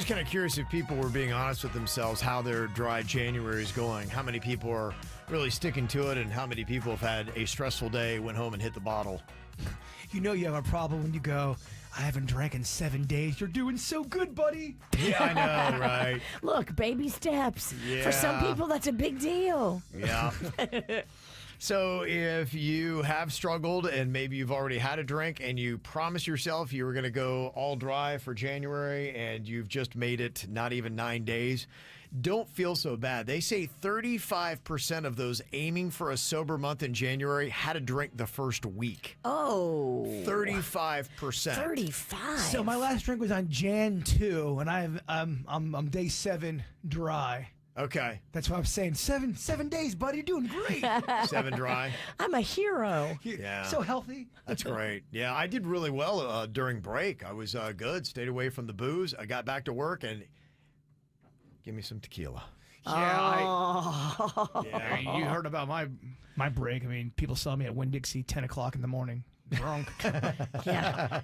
Just kind of curious if people were being honest with themselves how their dry January is going. How many people are really sticking to it, and how many people have had a stressful day, went home and hit the bottle. You know you have a problem when you go, I haven't drank in 7 days. You're doing so good, buddy. Yeah, I know, right? Look, baby steps. For some Yeah. people, that's a big deal. Yeah. So if you have struggled and maybe you've already had a drink and you promised yourself you were going to go all dry for January and you've just made it not even 9 days, don't feel so bad. They say 35% of those aiming for a sober month in January had a drink the first week. Oh. 35%. 35. So my last drink was on Jan 2, and I'm day 7 dry. Okay. That's why I'm saying 7 days, buddy. You're doing great. 7 dry. I'm a hero. Yeah. So healthy. That's great. Yeah, I did really well during break. I was good, stayed away from the booze. I got back to work and give me some tequila. Yeah, you heard about my break. I mean, people saw me at Winn-Dixie 10 o'clock in the morning, drunk. Yeah.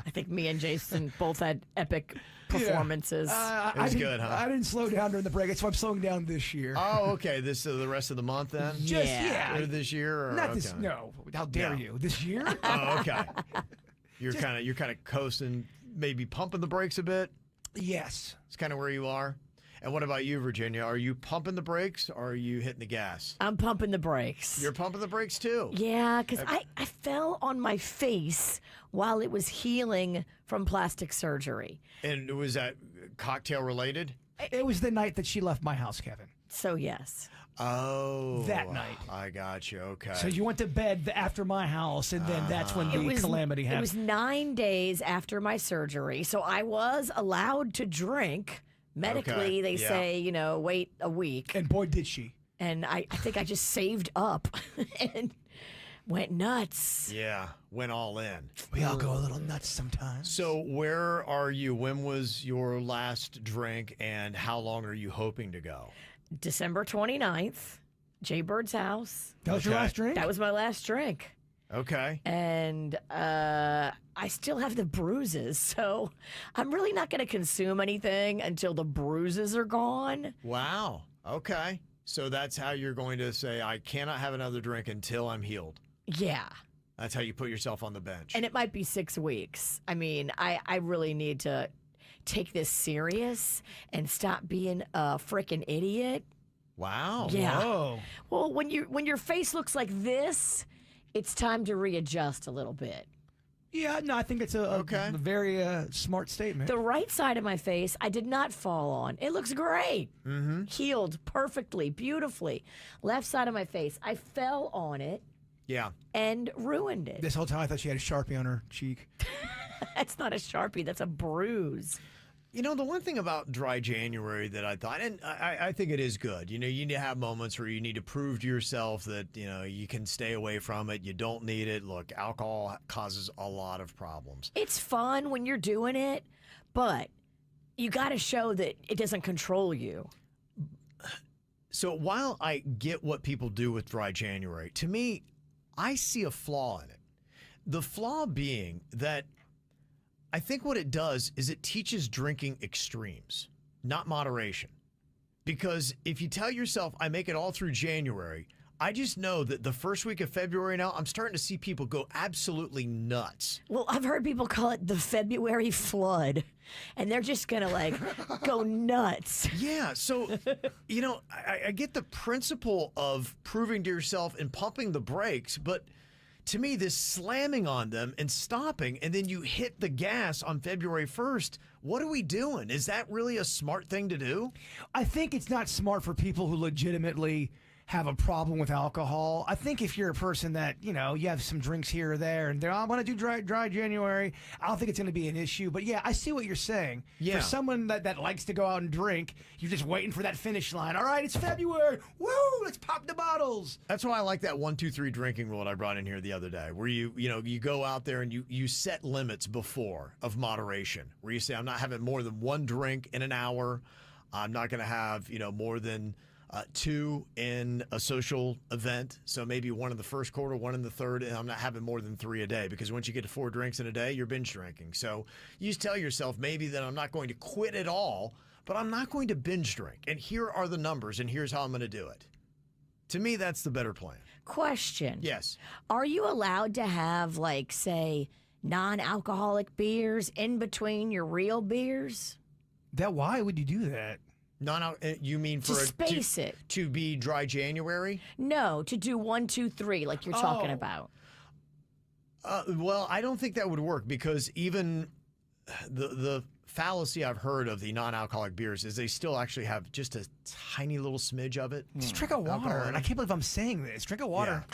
I think me and Jason both had epic performances. It was good, huh? I didn't slow down during the break. That's why I'm slowing down this year. Oh, okay. This the rest of the month then? Just, yeah. Or this year? Or, Not this. okay. No. How dare No. you? This year? Oh, okay. You're kind of coasting, maybe pumping the brakes a bit. Yes. It's kind of where you are. And what about you, Virginia? Are you pumping the brakes or are you hitting the gas? I'm pumping the brakes. You're pumping the brakes too. Yeah, because I fell on my face while it was healing from plastic surgery. And was that cocktail related? It was the night that she left my house, Kevin. So, yes. Oh. That night. I got you. Okay. So you went to bed after my house, and then that's when the calamity It happened. was 9 days after my surgery, so I was allowed to drink. Medically, Okay, they yeah. say, wait a week. And boy, did she. And I think I just saved up and went nuts. Yeah. Went all in. We all go a little nuts sometimes. So where are you? When was your last drink and how long are you hoping to go? December 29th, Jay Bird's house. That was your Okay. last drink? That was my last drink. Okay. And I still have the bruises, so I'm really not going to consume anything until the bruises are gone. Wow. Okay. So that's how you're going to say, I cannot have another drink until I'm healed. Yeah. That's how you put yourself on the bench. And it might be 6 weeks. I mean, I really need to take this serious and stop being a freaking idiot. Wow. Yeah. Oh. Well, when your face looks like this, it's time to readjust a little bit. Yeah, no, I think it's a very smart statement. The right side of my face, I did not fall on. It looks great. Mm-hmm. Healed perfectly, beautifully. Left side of my face, I fell on it Yeah. and ruined it. This whole time I thought she had a Sharpie on her cheek. That's not a Sharpie, that's a bruise. You know, the one thing about dry January that I thought, and I think it is good, you need to have moments where you need to prove to yourself that, you can stay away from it. You don't need it. Look, alcohol causes a lot of problems. It's fun when you're doing it, but you got to show that it doesn't control you. So while I get what people do with dry January, to me, I see a flaw in it. The flaw being that I think what it does is it teaches drinking extremes, not moderation. Because if you tell yourself, I make it all through January, I just know that the first week of February now, I'm starting to see people go absolutely nuts. Well, I've heard people call it the February flood, and they're just going to go nuts. Yeah, so, I get the principle of proving to yourself and pumping the brakes, but to me, this slamming on them and stopping, and then you hit the gas on February 1st, what are we doing? Is that really a smart thing to do? I think it's not smart for people who legitimately have a problem with alcohol. I think if you're a person that, you have some drinks here or there and I want to do dry January, I don't think it's going to be an issue. But yeah, I see what you're saying. Yeah. For someone that likes to go out and drink, you're just waiting for that finish line. All right, it's February. Woo, let's pop the bottles. That's why I like that 1, 2, 3 drinking rule I brought in here the other day, where you go out there and you set limits before of moderation, where you say, I'm not having more than one drink in an hour. I'm not going to have, more than 2 in a social event. So maybe 1 in the first quarter, 1 in the third, and I'm not having more than 3 a day because once you get to 4 drinks in a day, you're binge drinking. So you just tell yourself maybe that I'm not going to quit it all, but I'm not going to binge drink. And here are the numbers, and here's how I'm going to do it. To me, that's the better plan. Question. Yes. Are you allowed to have, like, say, non-alcoholic beers in between your real beers? Why would you do that? No, you mean To for space it. to be dry January? No, to do 1, 2, 3, like you're talking Oh. about. Well, I don't think that would work because even the fallacy I've heard of the non-alcoholic beers is they still actually have just a tiny little smidge of it. Just drink a water. Alcohol in And I it. can't believe I'm saying this. Drink a water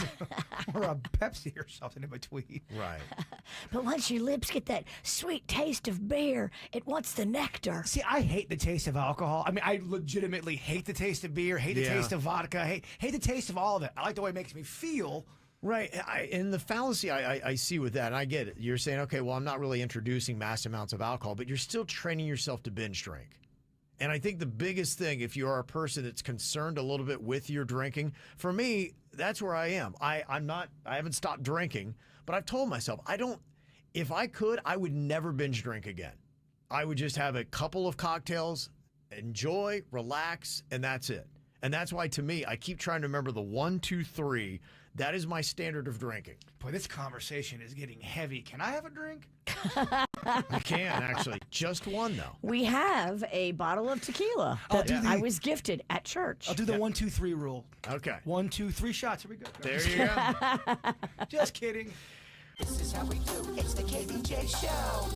or a Pepsi or something in between. Right. But once your lips get that sweet taste of beer, it wants the nectar. See, I hate the taste of alcohol. I mean, I legitimately hate the taste of beer, hate the Yeah. taste of vodka, hate the taste of all of it. I like the way it makes me feel. Right. And the fallacy I see with that, and I get it. You're saying, okay, well, I'm not really introducing mass amounts of alcohol, but you're still training yourself to binge drink. And I think the biggest thing, if you are a person that's concerned a little bit with your drinking, for me, that's where I am. I haven't stopped drinking, but I've told myself, if I could, I would never binge drink again. I would just have a couple of cocktails, enjoy, relax, and that's it. And that's why, to me, I keep trying to remember the 1, 2, 3. That is my standard of drinking. Boy, this conversation is getting heavy. Can I have a drink? I can, actually. Just one, though. We have a bottle of tequila I'll that do the- I was gifted at church. I'll do the 1, 2, 3 rule. Okay. 1, 2, 3 shots. Here we go. There you go. Just kidding. This is how we do. It's the KBJ Show.